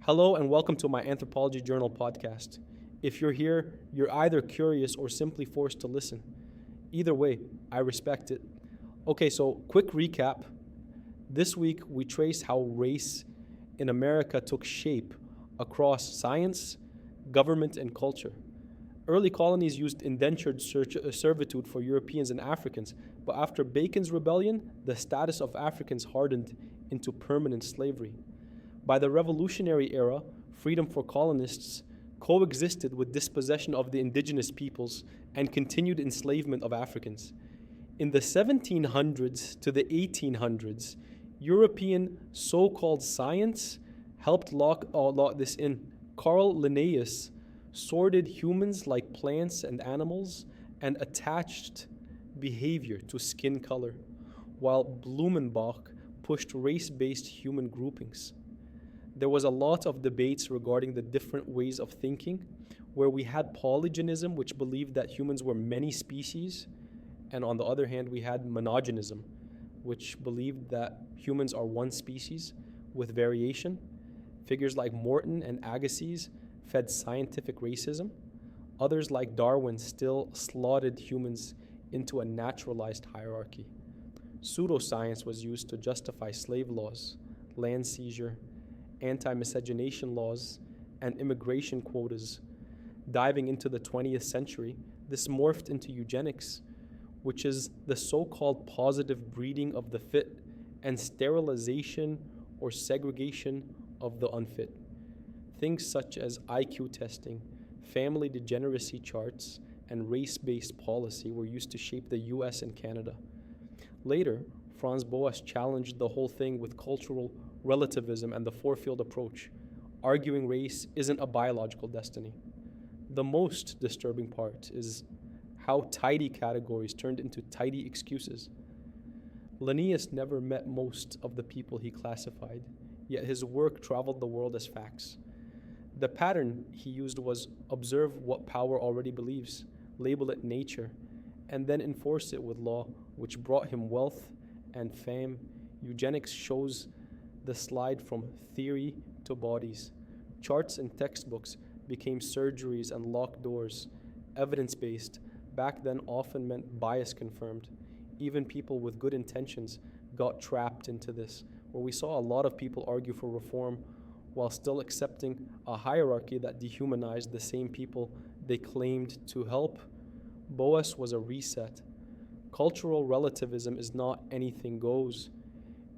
Hello and welcome to my Anthropology Journal podcast. If you're here, you're either curious or simply forced to listen. Either way, I respect it. Okay, so quick recap. This week we trace how race in America took shape across science, government, and culture. Early colonies used indentured servitude for Europeans and Africans, but after Bacon's rebellion, the status of Africans hardened into permanent slavery. By the Revolutionary era, freedom for colonists coexisted with dispossession of the indigenous peoples and continued enslavement of Africans. In the 1700s to the 1800s, European so called science helped lock this in. Carl Linnaeus sorted humans like plants and animals and attached behavior to skin color, while Blumenbach pushed race based human groupings. There was a lot of debates regarding the different ways of thinking, where we had polygenism, which believed that humans were many species, and on the other hand, we had monogenism, which believed that humans are one species with variation. Figures like Morton and Agassiz fed scientific racism. Others, like Darwin, still slotted humans into a naturalized hierarchy. Pseudoscience was used to justify slave laws, land seizure, anti-miscegenation laws, and immigration quotas. Diving into the 20th century, this morphed into eugenics, which is the so-called positive breeding of the fit and sterilization or segregation of the unfit. Things such as IQ testing, family degeneracy charts, and race-based policy were used to shape the US and Canada. Later, Franz Boas challenged the whole thing with cultural relativism and the four-field approach, arguing race isn't a biological destiny. The most disturbing part is how tidy categories turned into tidy excuses. Linnaeus never met most of the people he classified, yet his work traveled the world as facts. The pattern he used was observe what power already believes, label it nature, and then enforce it with law, which brought him wealth and fame. Eugenics shows the slide from theory to bodies. Charts and textbooks became surgeries and locked doors. Evidence-based back then often meant bias confirmed. Even people with good intentions got trapped into this, where we saw a lot of people argue for reform while still accepting a hierarchy that dehumanized the same people they claimed to help. Boas was a reset. Cultural relativism is not anything goes.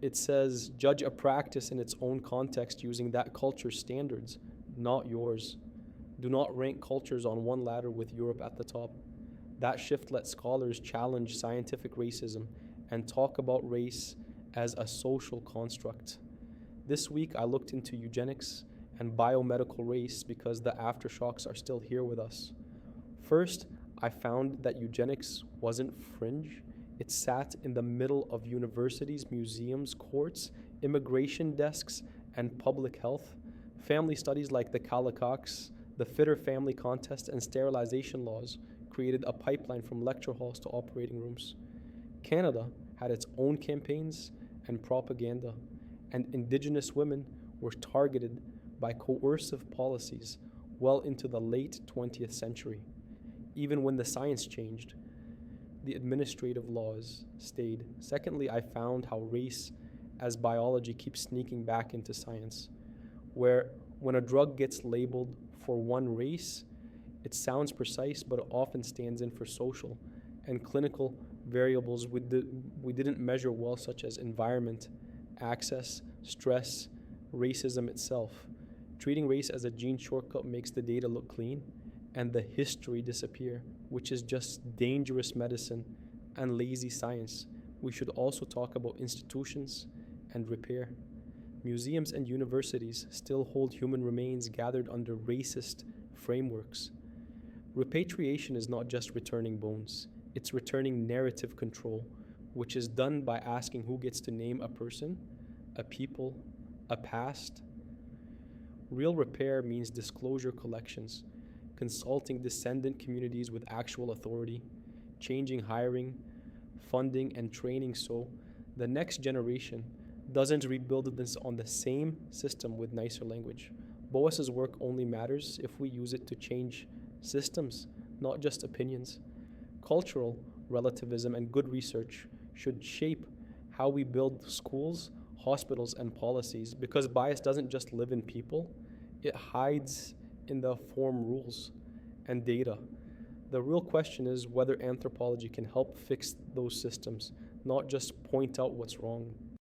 It says judge a practice in its own context using that culture's standards, not yours. Do not rank cultures on one ladder with Europe at the top. That shift let scholars challenge scientific racism and talk about race as a social construct. This week I looked into eugenics and biomedical race because the aftershocks are still here with us. First, I found that eugenics wasn't fringe. It sat in the middle of universities, museums, courts, immigration desks, and public health. Family studies like the Calicox, the Fitter Family Contest, and sterilization laws created a pipeline from lecture halls to operating rooms. Canada had its own campaigns and propaganda, and Indigenous women were targeted by coercive policies well into the late 20th century. Even when the science changed, the administrative laws stayed. Secondly, I found how race as biology keeps sneaking back into science, where when a drug gets labeled for one race, it sounds precise, but it often stands in for social and clinical variables we didn't measure well, such as environment, access, stress, racism itself. Treating race as a gene shortcut makes the data look clean and the history disappear, which is just dangerous medicine and lazy science. We should also talk about institutions and repair. Museums and universities still hold human remains gathered under racist frameworks. Repatriation is not just returning bones, it's returning narrative control, which is done by asking who gets to name a person, a people, a past. Real repair means disclosure collections, consulting descendant communities with actual authority, changing hiring, funding, and training so the next generation doesn't rebuild this on the same system with nicer language. Boas's work only matters if we use it to change systems, not just opinions. Cultural relativism and good research should shape how we build schools, hospitals, and policies because bias doesn't just live in people, it hides in the form rules and data. The real question is whether anthropology can help fix those systems, not just point out what's wrong.